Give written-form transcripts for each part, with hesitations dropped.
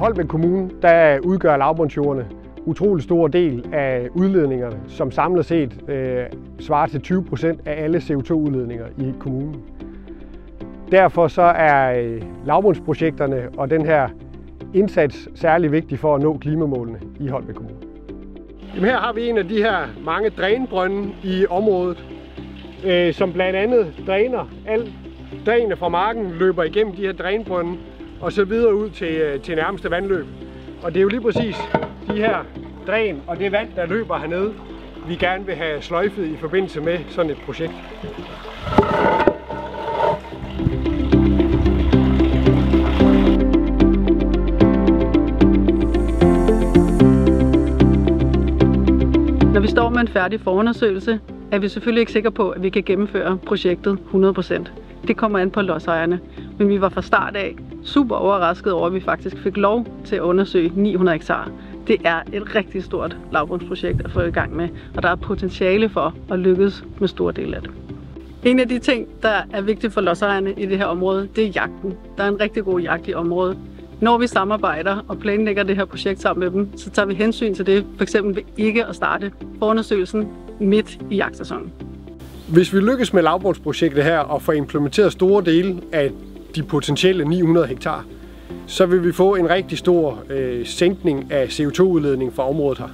Holbæk Kommune, der udgør lavbundsjordene utrolig stor del af udledningerne, som samlet set svarer til 20% af alle CO2-udledninger i kommunen. Derfor så er lavbundsprojekterne og den her indsats særlig vigtig for at nå klimamålene i Holbæk Kommune. Jamen her har vi en af de her mange drænbrønde i området, som blandt andet dræner. Al drænet fra marken løber igennem de her drænbrønde og så videre ud til nærmeste vandløb. Og det er jo lige præcis de her dræn og det vand, der løber hernede, vi gerne vil have sløjfet i forbindelse med sådan et projekt. Når vi står med en færdig forundersøgelse, er vi selvfølgelig ikke sikre på, at vi kan gennemføre projektet 100%. Det kommer an på lodsejerne. Men vi var fra start af super overrasket over, at vi faktisk fik lov til at undersøge 900 hektar. Det er et rigtig stort lavbundsprojekt at få i gang med, og der er potentiale for at lykkes med store dele af det. En af de ting, der er vigtigt for lodsejerne i det her område, det er jagten. Der er en rigtig god jagt i området. Når vi samarbejder og planlægger det her projekt sammen med dem, så tager vi hensyn til det, f.eks. ved ikke at starte forundersøgelsen midt i jagtsæsonen. Hvis vi lykkes med lavbundsprojektet her og får implementeret store dele af de potentielle 900 hektar, så vil vi få en rigtig stor sænkning af CO2-udledning fra området her.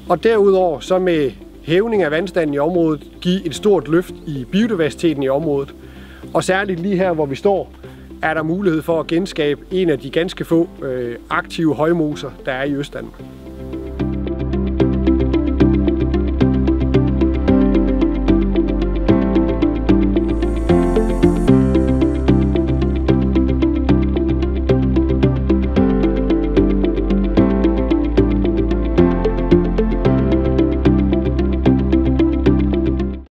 Og derudover så med hævning af vandstanden i området give et stort løft i biodiversiteten i området. Og særligt lige her, hvor vi står, er der mulighed for at genskabe en af de ganske få aktive højmoser, der er i Østdanmark.